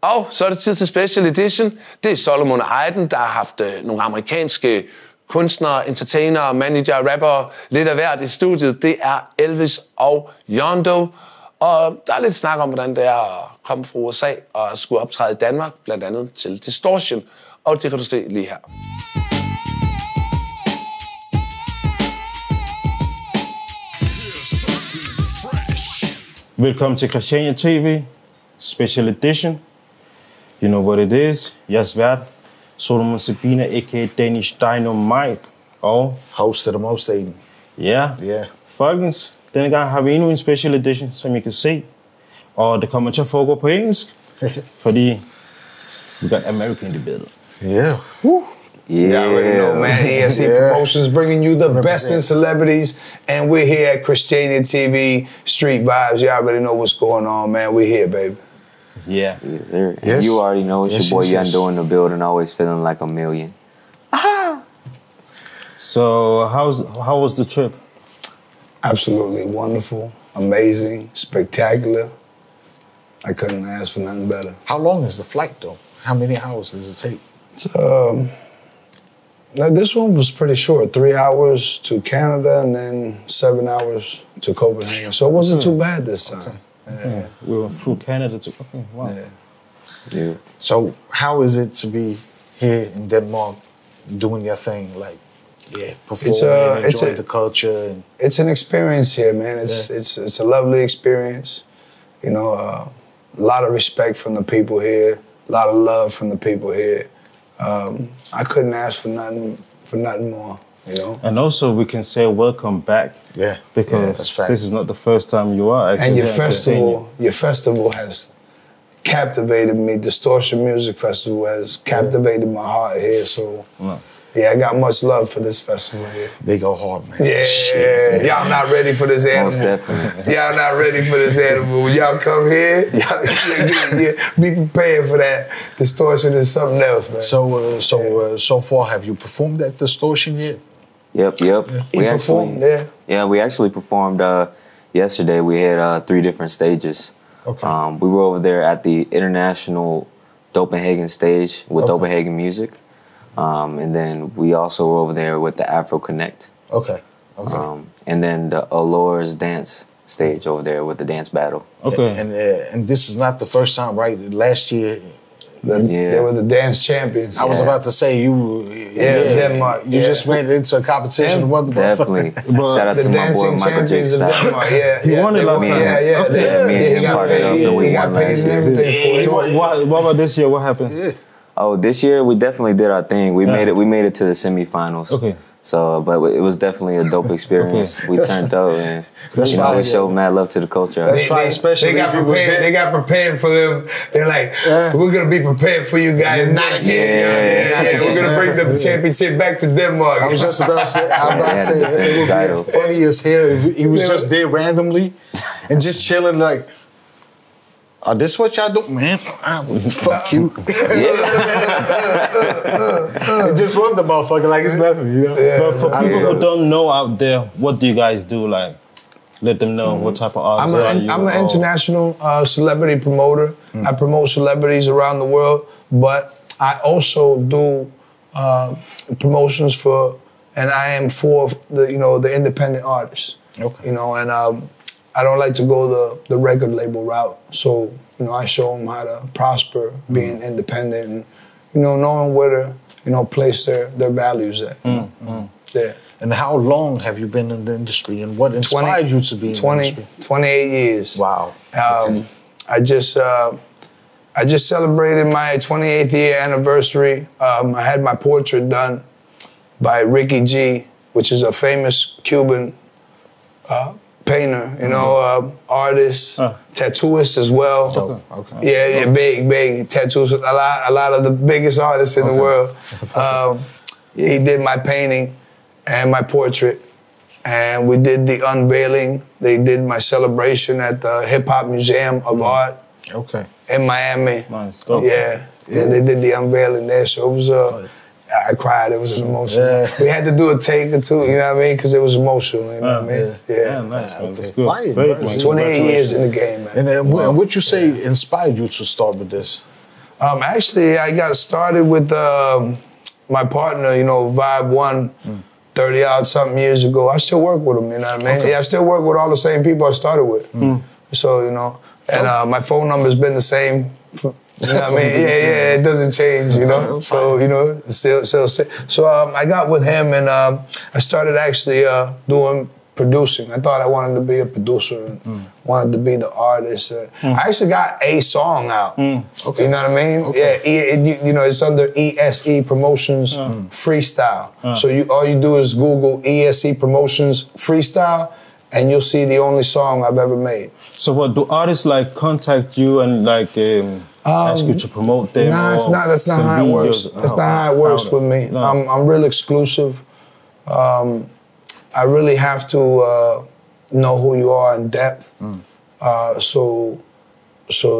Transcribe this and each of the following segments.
Og så er det tid til Special Edition. Det er Solomon og Aydn, der har haft nogle amerikanske kunstnere, entertainere, manager, rappere, lidt af hvert i studiet. Det er Elvis og YvNDO. Og der er lidt snak om, hvordan det er at komme fra USA og skulle optræde i Danmark, blandt andet til Distortion. Og det kan du se lige her. Velkommen til Christiania TV, Special Edition. You know what it is. Jeres vært, Solomon Sabina, a.k.a. Danish Dynamite, og host of the most Aydn. Ja, folkens, denne gang har vi endnu en Special Edition, som I kan se. Og det kommer til at foregå på engelsk, fordi we got American in the building. Yeah. Yeah, you already know, man. ASC Promotions bringing you the best in celebrities, and we're here at Christiania TV, Street Vibes. You already know what's going on, man. We're here, baby. Yeah. Yes, sir. Yes. You already know it's your boy YvNDO in the building, always feeling like a million. Aha! So how was the trip? Absolutely wonderful, amazing, spectacular. I couldn't ask for nothing better. How long is the flight, though? How many hours does it take? This one was pretty short, 3 hours to Canada and then 7 hours to Copenhagen. So it wasn't too bad this time. Okay. Yeah. We were through Canada to wow. Yeah. So how is it to be here in Denmark doing your thing, like performing, enjoying the culture? And it's an experience here, man. It's a lovely experience. You know, a lot of respect from the people here, a lot of love from the people here. I couldn't ask for nothing more, you know. And also we can say welcome back. Yeah. Because this is not the first time you are actually. And your festival has captivated me. Distortion Music Festival has captivated my heart here. So yeah, I got much love for this festival here. They go hard, man. Yeah, y'all not ready for this animal. Most definitely. Y'all not ready for this animal. When y'all come here, be prepared for that. Distortion is something else, man. So far, have you performed at Distortion yet? Yep. We actually performed yesterday. We had 3 different stages. Okay. We were over there at the International Copenhagen stage with Copenhagen Music. And then we also were over there with the Afro Connect. Okay. And then the Allures dance stage over there with the dance battle. Okay. And this is not the first time, right? Last year, they were the dance champions. I was about to say Denmark. You just went into a competition. Definitely. Shout out to my boy Michael J. Style. He won it last time. Me and him partnered up and we won last year. So what about this year? What happened? Yeah. Oh, this year we definitely did our thing. We made it to the semifinals. Okay. So, but it was definitely a dope experience. We turned up and we showed mad love to the culture. They got prepared for them. They're like, we're gonna be prepared for you guys next year. We're gonna bring the championship back to Denmark. I was just about to say, it would be funny as hell if he was just there randomly and just chilling like, oh, this what y'all do? Man, fuck you. Just run the motherfucker like it's nothing, you know? But for people who don't know out there, what do you guys do? Like, let them know what type of artists are you? I'm an international celebrity promoter. I promote celebrities around the world, but I also do promotions for, and I am for the independent artists. Okay. You know, and I don't like to go the record label route. So, I show them how to prosper, being independent, and, knowing where to, place their values at. Yeah. And how long have you been in the industry, and what inspired you to be in the industry? 28 years. Wow. I just celebrated my 28th year anniversary. I had my portrait done by Ricky G, which is a famous Cuban painter, artist, tattooist as well. Okay. Big tattoos. A lot of the biggest artists in the world. He did my painting and my portrait, and we did the unveiling. They did my celebration at the Hip Hop Museum of Art in Miami. Nice. Yeah, they did the unveiling there, so it was I cried. It was emotional. Yeah. We had to do a take or two, you know what I mean? Because it was emotional, you know what I mean? Yeah, nice, man. Okay. Good. 28 years in the game, man. And what you say inspired you to start with this? Actually, I got started with my partner, you know, Vibe One, 30 odd something years ago. I still work with him, you know what I mean? Okay. Yeah, I still work with all the same people I started with. So, you know, and my phone number's been the same. You know what I mean? Yeah, it doesn't change, you know? So, you know, still. So I got with him and I started actually doing producing. I thought I wanted to be a producer and wanted to be the artist. I actually got a song out. Okay. You know what I mean? Okay. Yeah, you know, it's under ESE Promotions Freestyle. So all you do is Google ESE Promotions Freestyle and you'll see the only song I've ever made. So what, do artists like contact you and like ask you to promote them? Nah, it's not. That's not how it works. That's not how it works with me. No. I'm real exclusive. I really have to know who you are in depth, so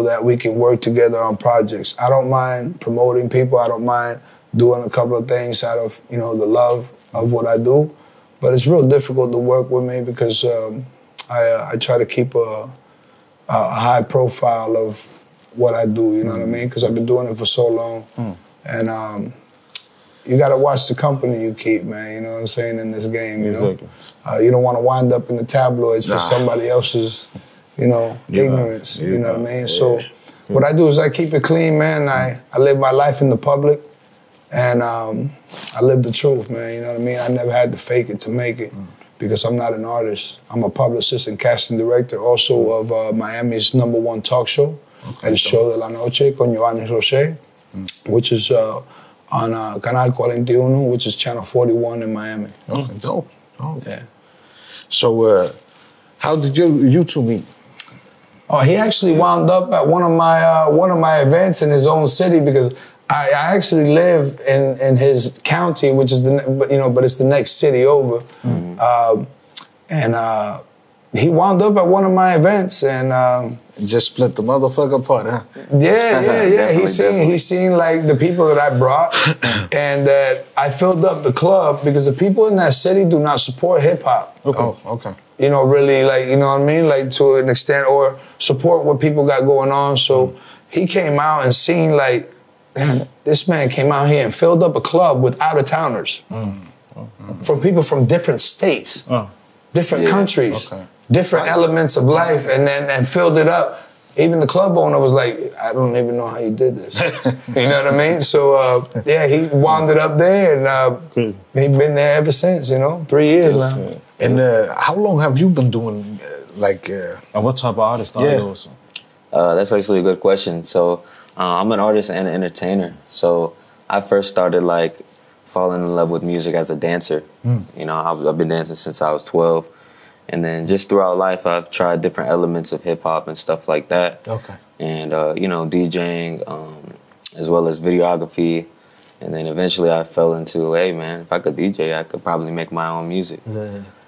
that we can work together on projects. I don't mind promoting people. I don't mind doing a couple of things out of, you know, the love of what I do. But it's real difficult to work with me because I try to keep a high profile of what I do, you know what I mean? Because I've been doing it for so long. And you got to watch the company you keep, man, you know what I'm saying, in this game, you know? You don't want to wind up in the tabloids for somebody else's, you know, ignorance, you know what I mean? So what I do is I keep it clean, man. I live my life in the public, and I live the truth, man, you know what I mean? I never had to fake it to make it because I'm not an artist. I'm a publicist and casting director also of Miami's #1 talk show, El Show de la Noche con Yohanes Roche, which is on Canal 41, which is channel 41 in Miami. Okay, dope. Yeah. So, how did you two meet? Oh, he actually wound up at one of my events in his own city because I actually live in his county, which is but it's the next city over, and he wound up at one of my events and. Just split the motherfucker apart, huh? Yeah. He seen like the people that I brought, and that I filled up the club because the people in that city do not support hip hop. Okay. Oh, okay. You know, really, like, you know what I mean, like to an extent, or support what people got going on. So he came out and seen like, man, this man came out here and filled up a club with out of towners, from people from different states, different countries. Okay. Different elements of life, and filled it up. Even the club owner was like, I don't even know how you did this. You know what I mean? So, yeah, he wound it up there, and he's been there ever since, you know, 3 years now. And how long have you been doing, and what type of artist are you also? That's actually a good question. So, I'm an artist and an entertainer. So, I first started, like, falling in love with music as a dancer. You know, I've been dancing since I was 12. And then just throughout life, I've tried different elements of hip hop and stuff like that. Okay. And, you know, DJing, as well as videography. And then eventually I fell into, hey, man, if I could DJ, I could probably make my own music.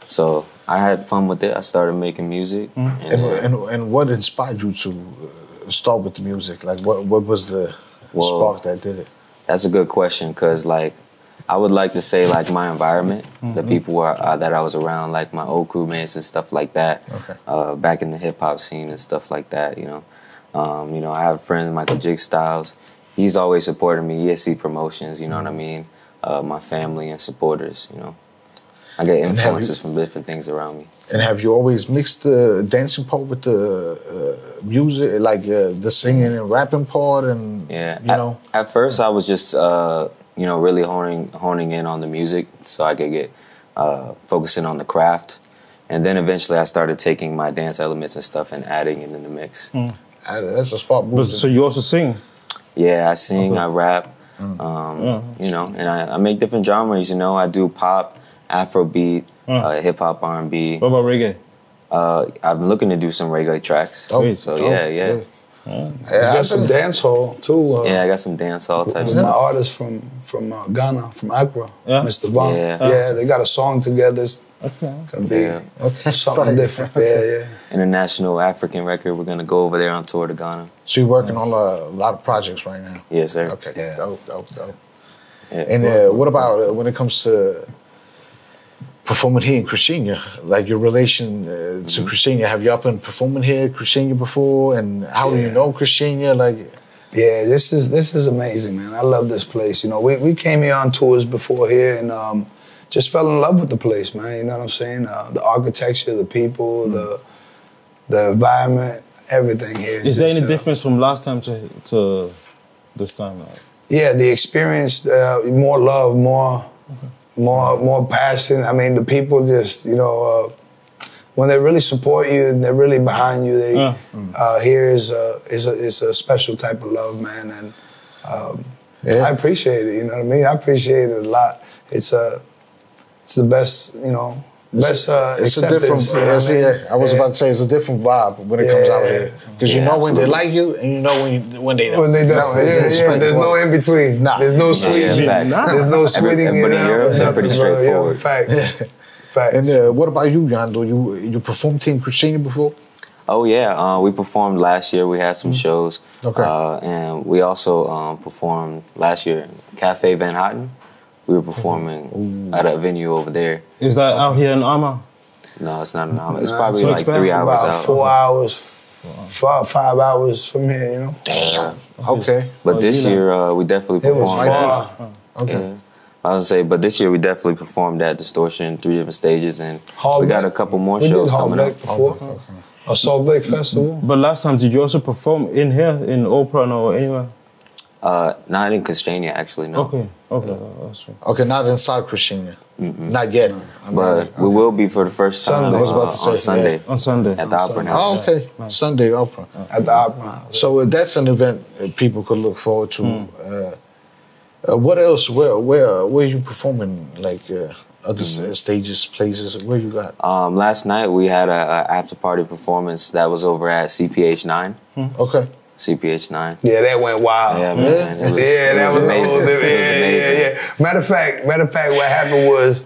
So I had fun with it. I started making music. And what inspired you to start with the music? Like, what was the spark that did it? That's a good question, because, like, I would like to say, like, my environment, the people that I was around, like my old crewmates and stuff like that, back in the hip-hop scene and stuff like that, you know. You know, I have a friend, Michael Jig Styles. He's always supported me, ESC Promotions, you know what I mean? My family and supporters, you know. I get influences from different things around me. And have you always mixed the dancing part with the music, like the singing and rapping part? And, you know? At first, I was just... you know, really honing in on the music so I could get focusing on the craft. And then eventually I started taking my dance elements and stuff and adding it in the mix. That's a spot boost. So you also sing? Yeah, I sing, I rap, you know, and I make different genres, you know. I do pop, Afrobeat, hip-hop, R&B. What about reggae? I'm looking to do some reggae tracks. So yeah. He's got some dancehall too. Yeah, I got some dancehall type stuff. My artist from Ghana, from Accra, Mr. Vaughn. Yeah, they got a song together. It's gonna be something different. Yeah. International African record. We're gonna go over there on tour to Ghana. So you're working on a lot of projects right now. Yes, sir. Okay. Yeah. Dope. Yeah. And what about when it comes to performing here in Christiania, like your relation to Christiania? Have you up been performing here in Christiania before? And how do you know Christiania? Like, Yeah, this is amazing, man. I love this place. You know, we came here on tours before here and just fell in love with the place, man. You know what I'm saying? The architecture, the people, the environment, everything here. Is there any difference from last time to this time? Yeah, the experience, more love, more passion. I mean, the people just, you know, when they really support you and they're really behind you, here is a special type of love, man, and I appreciate it. You know what I mean? I appreciate it a lot. It's the best, you know, best it's a different. I was about to say it's a different vibe when it comes out here because you know when they like you and you know when they don't. When they don't, there's no in between. Nah. There's no sweeting. There's no sweeting. Everybody in Europe, they're pretty straightforward. Facts. And what about you, YvNDO? You performed in Christiania before? Oh yeah, we performed last year. We had some shows. Okay. And we also performed last year Cafe Van Houten. We were performing at a venue over there. Is that out here in Arma? No, it's not in Arma. It's probably like expensive. 3 hours about out. 4 hours, 5 hours from here, you know? Damn. Okay. But this year, we definitely It was performed. far. Okay. Yeah. I would say, but this year we definitely performed at Distortion, 3 different stages, and we got a couple more shows coming up. Before. A Salt Lake Festival. But last time, did you also perform in here, in Operaen or anywhere? Not in Christiania, actually, no. Okay, that's right. Okay, not inside Christiania. Not yet. But we will be for the first time Sunday. I was about to say, on Sunday. On Sunday. At the Operaen House. Oh, okay. Sunday Opera. At the Opera. So that's an event people could look forward to. What else? Where you performing? Like other stages, places? Where you got? Last night we had a after party performance that was over at CPH9. Okay. CPH9. Yeah, that went wild. Yeah, man. That was amazing. Yeah. Matter of fact, what happened was,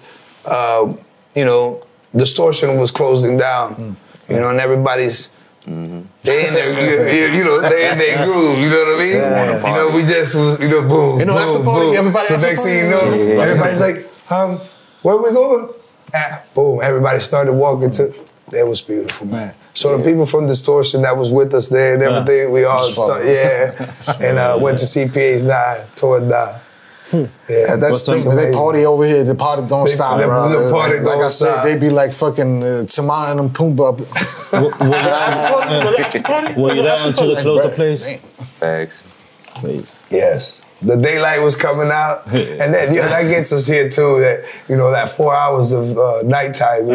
you know, Distortion was closing down, you know, and everybody's, they in their, you know, they in their groove, you know what I mean? You know, we just was, you know, boom, You know, after boom, party, boom. everybody So after next thing you party. know, everybody's like, where we going? Boom, everybody started walking to, that was beautiful, man. So the people from Distortion that was with us there and everything, we all and went to CPA's toward die. Yeah, that's the thing. They party over here. The party don't stop. The party like don't I said, stop. they be like fucking Timon and Pumbaa. Were you there until they closed the place? Facts. Yes. The daylight was coming out, and then that gets us here too. That that 4 hours of nighttime,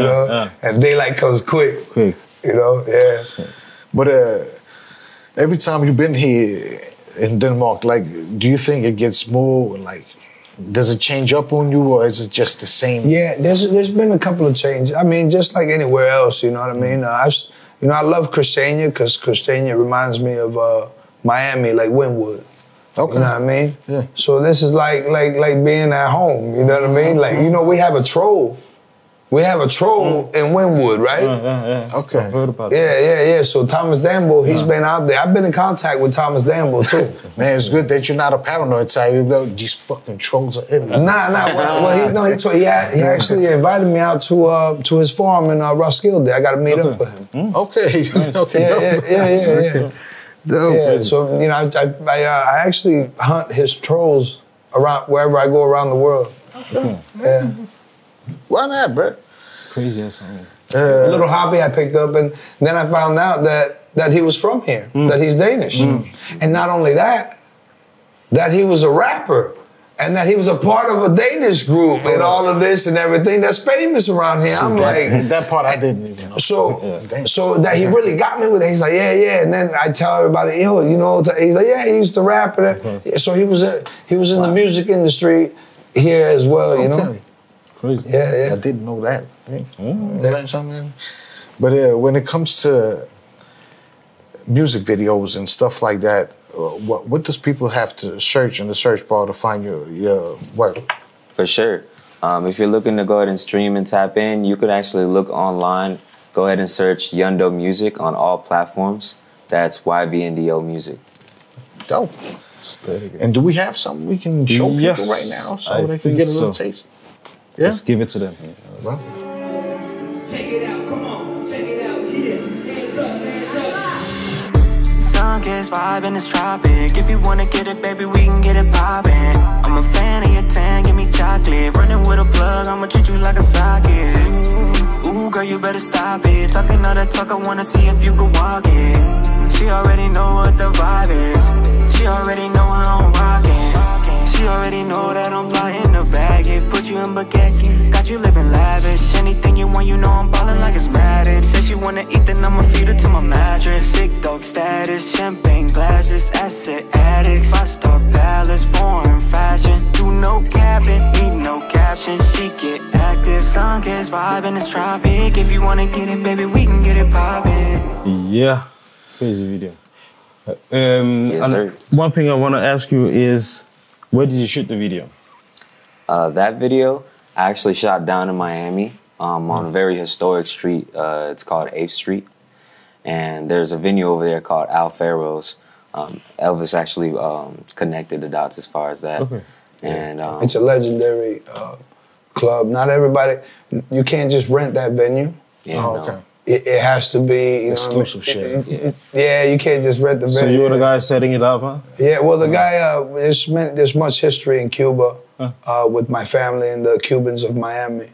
and daylight comes quick. Quick. But every time you've been here in Denmark, like, do you think it gets more like? Does it change up on you, or is it just the same? Yeah, there's been a couple of changes. I mean, just like anywhere else, you know what I mean. I love Christiania because Christiania reminds me of Miami, like Wynwood. Okay. You know what I mean? Yeah. So this is like being at home. You know what I mean? Like, we have a troll. We have a troll in Wynwood, right? Yeah. Okay. I've heard about that. Yeah. So Thomas Danbo, he's been out there. I've been in contact with Thomas Danbo too. Man, it's good that you're not a paranoid type. You know, these fucking trolls are everywhere. Well, he actually invited me out to his farm in Roskilde. I got to meet up with him. Okay. Okay. Yeah. Yeah, so I actually hunt his trolls around wherever I go around the world. Yeah. Why not, bro? Crazy or something. A little hobby I picked up, and then I found out that he was from here, that he's Danish, and not only that he was a rapper, and that he was a part of a Danish group, and all of this and everything that's famous around here. I'm like, that part I didn't even know. So that he really got me with it. He's like, yeah, and then I tell everybody, he's like, yeah, he used to rap. So he was in the music industry here as well, you know. Crazy. Yeah. I didn't know that. But when it comes to music videos and stuff like that, what does people have to search in the search bar to find your work? For sure. If you're looking to go ahead and stream and tap in, you could actually look online. Go ahead and search YvNDO Music on all platforms. That's YvNDO Music. Dope. And do we have something we can show people right now so they can get a little taste? Yeah? Let's give it to them. Well. Check it out, come on, check it out, yeah. Hands up, hands up. sun gets vibe and it's tropic. If you wanna get it, baby, we can get it poppin'. I'm a fan of your tan, give me chocolate. Running with a plug, I'ma treat you like a socket. Ooh, girl, you better stop it. Talking all that talk, I wanna see if you can walk it. She already know what the vibe is. She already know how I'm rockin'. She already know that I'm plotting to bag it. Put you in baguettes, got you living lavish. Anything you want, you know I'm ballin' like it's Madden. Say she wanna eat, then I'ma feed her to my mattress. Sick dog status, champagne glasses, asset addicts, 5-star palace, foreign fashion. Do no capping, need no caption. She get active, sun gets vibe and it's tropic. If you wanna get it, baby, we can get it poppin'. Yeah, crazy video. Yes, sir. One thing I want to ask you is, where did you shoot the video? That video, I actually shot down in Miami on a very historic street. It's called 8th Street. And there's a venue over there called Al Farrow's. Elvis actually connected the dots as far as that. Okay. And it's a legendary club. Not everybody, you can't just rent that venue. Yeah, okay. It has to be exclusive shit. Yeah, you can't just rent the venue. So you were the guy setting it up, huh? Yeah, well, the guy, there's much history in Cuba with my family and the Cubans of Miami.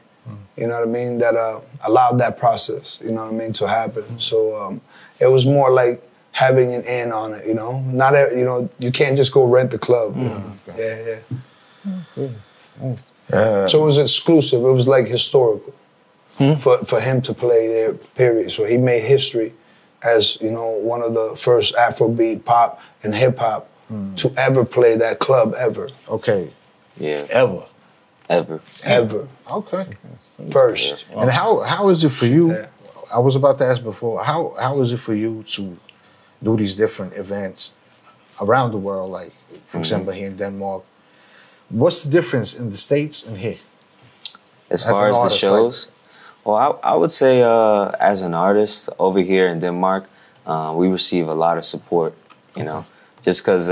You know what I mean? That allowed that process, you know what I mean, to happen. So it was more like having an in on it, you know? Not, you know, you can't just go rent the club, you know? Okay. Yeah. So it was exclusive. It was like historical. For him to play there, period. So he made history as, you know, one of the first Afrobeat, pop, and hip-hop to ever play that club, ever. Okay. Yeah. Ever. Ever. Okay. First. And how is it for you? Yeah. I was about to ask before, how is it for you to do these different events around the world, like, for example, here in Denmark? What's the difference in the States and here? As far as the shows? Well, I would say as an artist over here in Denmark, we receive a lot of support, you know, just because,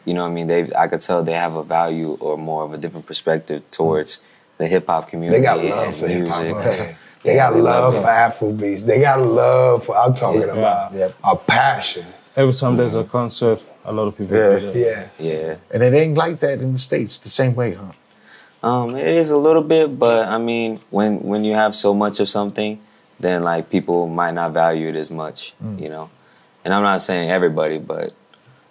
you know what I mean, I could tell they have a value or more of a different perspective towards the hip-hop community. They got love for hip-hop. They got love for Afrobeats. They got love for, I'm talking about a passion. Every time there's a concert, a lot of people do that. Yeah. And it ain't like that in the States the same way, huh? It is a little bit, but I mean, when you have so much of something, then like people might not value it as much, you know. And I'm not saying everybody, but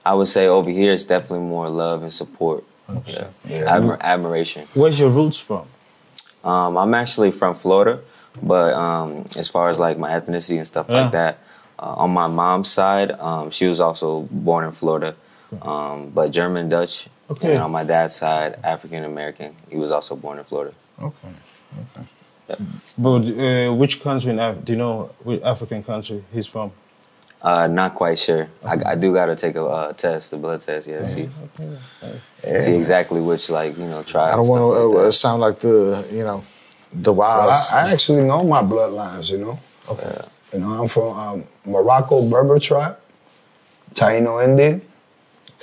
I would say over here it's definitely more love and support, admiration. Where's your roots from? I'm actually from Florida, but as far as like my ethnicity and stuff like that, on my mom's side, she was also born in Florida, but German, Dutch. Okay. And on my dad's side, African American. He was also born in Florida. Okay. Yep. But which country do you know which African country he's from? Not quite sure. I do got to take a test, a blood test, see exactly which, like, you know, tribe. I don't want to sound like the, you know, the wild. Well, I actually know my bloodlines, you know. Okay. You know, I'm from Morocco Berber tribe, Taino Indian.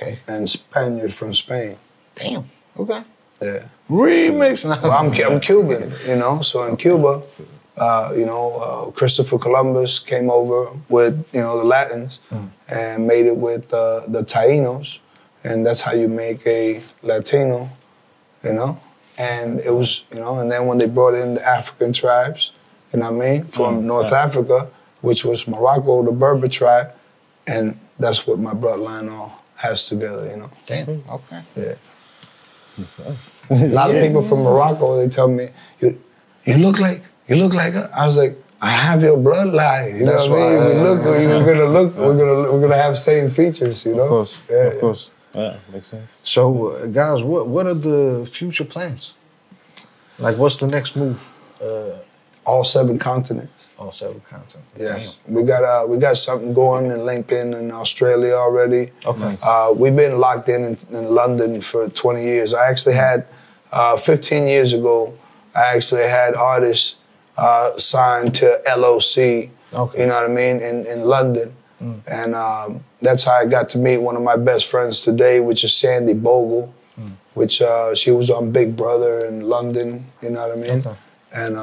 Okay. And Spaniard from Spain. Damn. Okay. Yeah. Remix. Well, I'm Cuban, you know. So in Cuba, you know, Christopher Columbus came over with, you know, the Latins and made it with the Tainos, and that's how you make a Latino, you know. And it was, you know, and then when they brought in the African tribes, you know what I mean, from North Africa, which was Morocco, the Berber tribe, and that's what my bloodline all has together, you know. Damn. Okay. Yeah. A lot of people from Morocco, they tell me, you look like her. I was like, I have your bloodline. You know what I mean? We're gonna have same features, you know. Of course. Yeah, of course. Yeah, makes sense. So, guys, what are the future plans? Like, what's the next move? All 7 continents. All 7 continents. Yes, we got something going in LinkedIn in Australia already. Okay. We've been locked in London for 20 years. I actually had 15 years ago. I actually had artists signed to LOC. Okay. You know what I mean, in London, and that's how I got to meet one of my best friends today, which is Sandy Bogle, which she was on Big Brother in London. You know what I mean, and.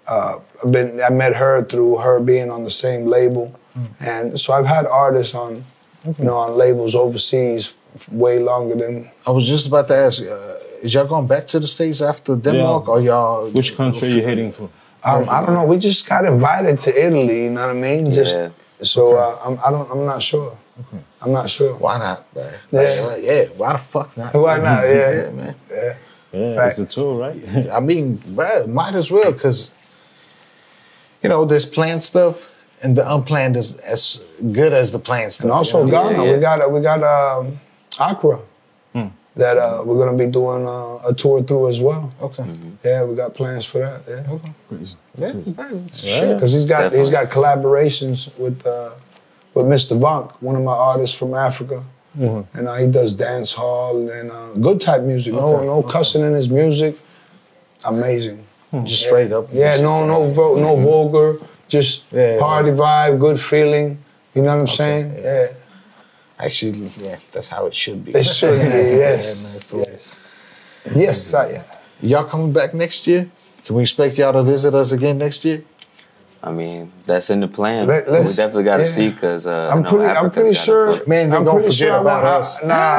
I met her through her being on the same label, and so I've had artists on you know, on labels overseas way longer than. I was just about to ask, is y'all going back to the States after Denmark, or y'all? Which country are you heading to? I don't know. We just got invited to Italy. You know what I mean? Just so I'm not sure. Okay. I'm not sure. Why not, man? Yeah. Why the fuck not? Why not? Yeah, man. Yeah, it's a tour, right? I mean, bro, might as well, because you know, there's planned stuff, and the unplanned is as good as the planned stuff. And also Ghana, we got Accra that we're gonna be doing a tour through as well. Okay. Yeah, we got plans for that. Yeah. Okay. Crazy. Yeah. Shit. Because he's got collaborations with Mr. Vonk, one of my artists from Africa. And he does dance hall and good type music. No cussing in his music. Amazing. Just straight up. Yeah, no vulgar. Just party vibe, good feeling. You know what I'm saying? Yeah. Actually, yeah, that's how it should be. It should be, yes. Yes, Y'all coming back next year? Can we expect y'all to visit us again next year? I mean, that's in the plan. We definitely got to see, because I'm pretty sure. Man, they're going to forget about us. Nah,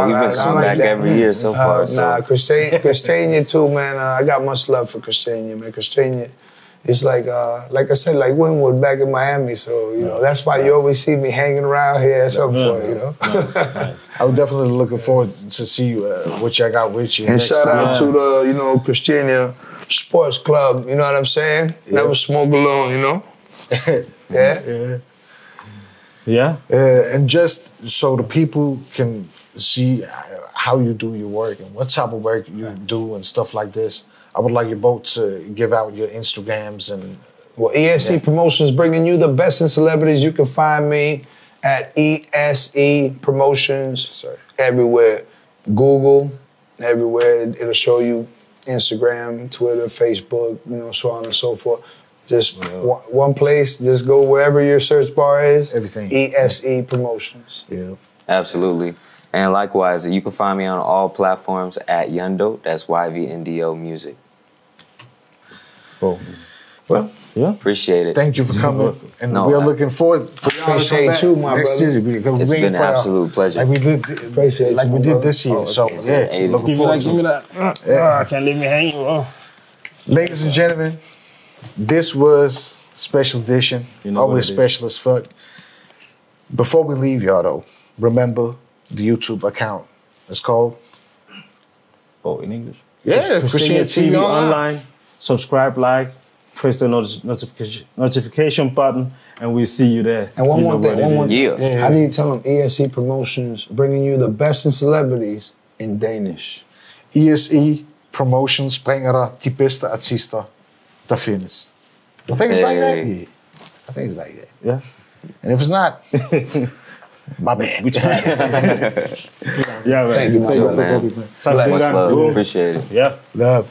we've been coming back every year so far. Nah, Christiania too, man. I got much love for Christiania, man. Christiania, it's like I said, like Wynwood back in Miami. So, you know, that's why you always see me hanging around here at some point, you know. I was definitely looking forward to see what y'all got with you. And shout out to the, you know, Christiania Sports Club, you know what I'm saying? Never smoke alone, you know? Yeah. And just so the people can see how you do your work and what type of work you do and stuff like this, I would like you both to give out your Instagrams and... Well, ESE Promotions, bringing you the best in celebrities. You can find me at ESE Promotions everywhere. Google, everywhere. It'll show you Instagram, Twitter, Facebook, you know, so on and so forth. Just one place. Just go wherever your search bar is. Everything. ESE Promotions. Yeah. Absolutely. And likewise, you can find me on all platforms at YvNDO. That's YvNDO Music. Cool. Well, appreciate it. Thank you for coming. And we are looking forward for y'all to come back you, my next brother. year. It's been an absolute pleasure. Like we did, this year. So, looking forward to it. Give me that. I can't leave me hanging. Ladies and gentlemen, this was Special Edition. Always special as fuck. Before we leave y'all, though, remember the YouTube account. It's called... Oh, in English? Yeah, Christiania TV online. Subscribe, like, press the notification button, and we'll see you there. And one more thing. How do you tell them ESE Promotions, bringing you the best in celebrities in Danish? ESE Promotions bringer dig de bedste artister, der findes. I think it's like that? Yeah. I think it's like that. Yes. And if it's not, my bad. Yeah, man. Thank you, my brother. Much love. Appreciate it. Yeah. Love.